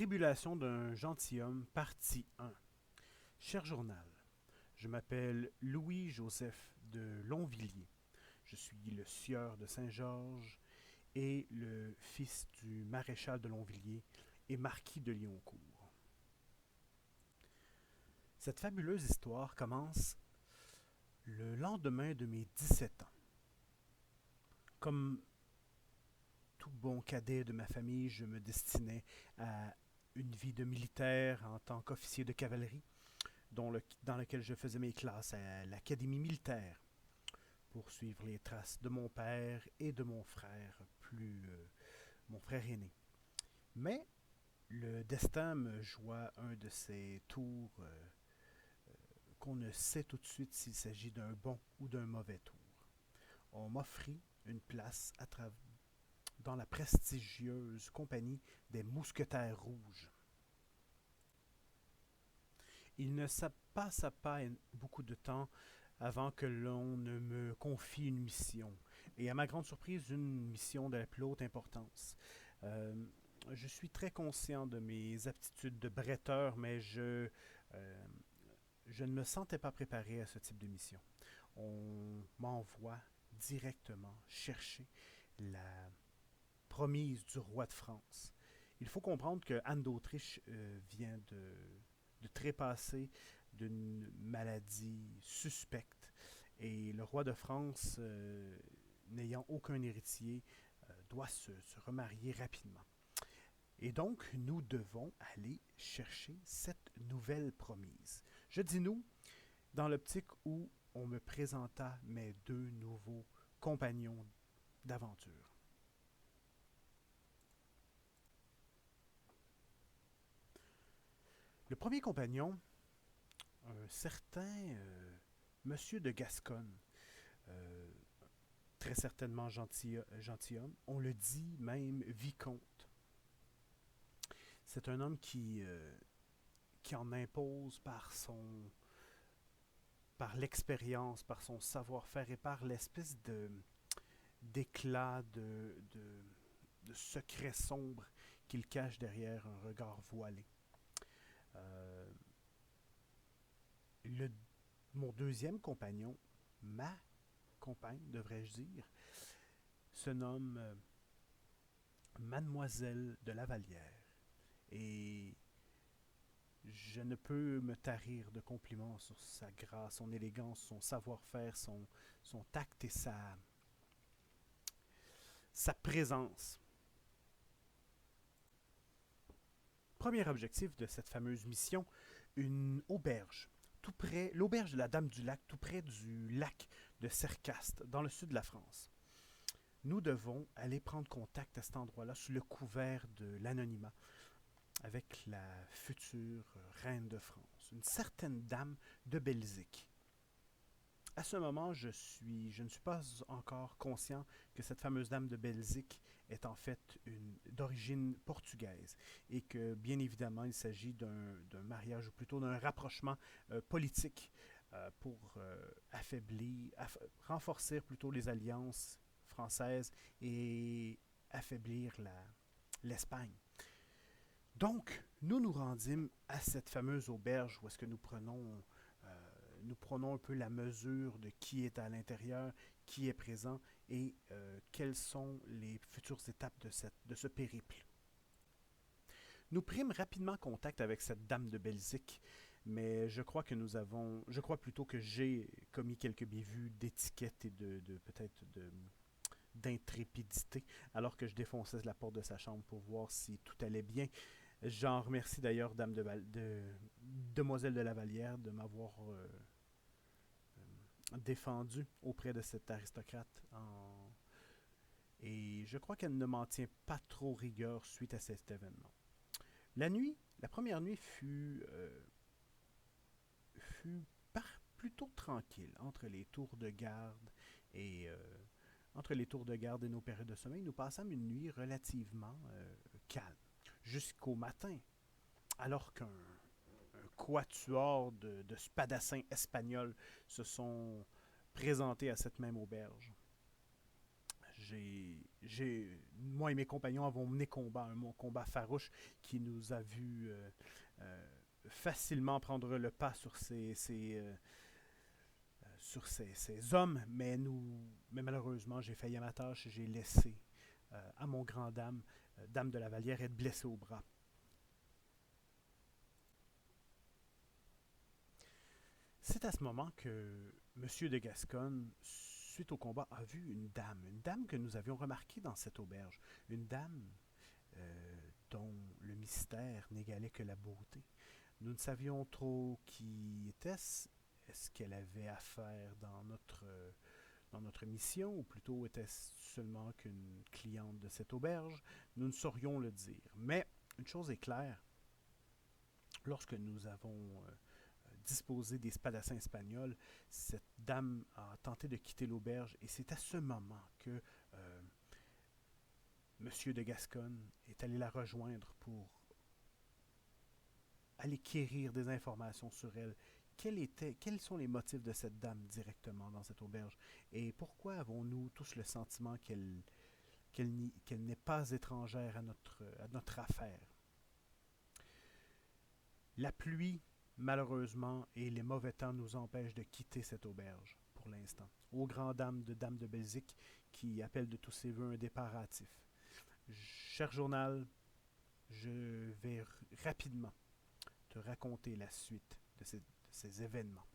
Tribulation d'un gentilhomme, partie 1. Cher journal, je m'appelle Louis-Joseph de Longvilliers. Je suis le sieur de Saint-Georges et le fils du maréchal de Longvilliers et marquis de Liancourt. Cette fabuleuse histoire commence le lendemain de mes 17 ans. Comme tout bon cadet de ma famille, je me destinais à une vie de militaire en tant qu'officier de cavalerie, dans lequel je faisais mes classes à l'académie militaire pour suivre les traces de mon père et de mon frère mon frère aîné. Mais le destin me joua un de ces tours qu'on ne sait tout de suite s'il s'agit d'un bon ou d'un mauvais tour. On m'offrit une place dans la prestigieuse compagnie des Mousquetaires Rouges. Il ne se passa pas beaucoup de temps avant que l'on ne me confie une mission. Et à ma grande surprise, une mission de la plus haute importance. Euh, je suis très conscient de mes aptitudes de bretteur, mais je ne me sentais pas préparé à ce type de mission. On m'envoie directement chercher la promise du roi de France. Il faut comprendre que Anne d'Autriche vient de trépasser d'une maladie suspecte et le roi de France, n'ayant aucun héritier, doit se remarier rapidement. Et donc, nous devons aller chercher cette nouvelle promise. Je dis nous, dans l'optique où on me présenta mes deux nouveaux compagnons d'aventure. Le premier compagnon, un certain monsieur de Gascogne, euh, très certainement gentilhomme, on le dit même vicomte. C'est un homme qui en impose par l'expérience, par son savoir-faire et par l'espèce d'éclat, de secret sombre qu'il cache derrière un regard voilé. Euh, le, Mon deuxième compagnon, ma compagne, devrais-je dire, se nomme Mademoiselle de Lavallière. Et je ne peux me tarir de compliments sur sa grâce, son élégance, son savoir-faire, son tact et sa présence. Premier objectif de cette fameuse mission, une auberge. Tout près, l'auberge de la Dame du Lac, tout près du lac de Cercaste, dans le sud de la France. Nous devons aller prendre contact à cet endroit-là sous le couvert de l'anonymat avec la future reine de France, une certaine dame de Belzic. À ce moment, je ne suis pas encore conscient que cette fameuse dame de Belzic est en fait d'origine portugaise et que bien évidemment il s'agit d'un mariage ou plutôt d'un rapprochement politique pour renforcer plutôt les alliances françaises et affaiblir l'Espagne. Donc, nous nous rendîmes à cette fameuse auberge où est-ce que nous prenons un peu la mesure de qui est à l'intérieur, qui est présent et quelles sont les futures étapes de ce périple. Nous prîmes rapidement contact avec cette dame de Belzic, mais je crois plutôt que j'ai commis quelques bévues d'étiquette et peut-être d'intrépidité, alors que je défonçais la porte de sa chambre pour voir si tout allait bien. J'en remercie d'ailleurs Demoiselle de Lavallière de m'avoir défendu auprès de cet aristocrate. Et je crois qu'elle ne m'en tient pas trop rigueur suite à cet événement. La première nuit fut plutôt tranquille entre les tours de garde et nos périodes de sommeil. Nous passâmes une nuit relativement calme jusqu'au matin, alors qu'un quatuor de spadassins espagnols se sont présentés à cette même auberge. moi et mes compagnons avons mené combat, un combat farouche qui nous a vu facilement prendre le pas sur ces hommes, mais malheureusement, j'ai failli à ma tâche et j'ai laissé, à mon grand dame, dame de la Vallière, être blessée au bras. C'est à ce moment que Monsieur de Gascogne, suite au combat, a vu une dame que nous avions remarquée dans cette auberge, une dame dont le mystère n'égalait que la beauté. Nous ne savions trop qui était-ce. Est-ce qu'elle avait affaire dans notre mission, ou plutôt était-ce seulement qu'une cliente de cette auberge? Nous ne saurions le dire. Mais une chose est claire, lorsque nous avons disposé des spadassins espagnols, cette dame a tenté de quitter l'auberge et c'est à ce moment que Monsieur de Gascogne est allé la rejoindre pour aller quérir des informations sur elle. Quels sont les motifs de cette dame directement dans cette auberge? Et pourquoi avons-nous tous le sentiment qu'elle n'est pas étrangère à notre affaire? La pluie, malheureusement, et les mauvais temps nous empêchent de quitter cette auberge pour l'instant. Aux grandes dames de Dame de Belzic qui appellent de tous ses voeux un départ hâtif. Cher journal, je vais rapidement te raconter la suite de ces événements.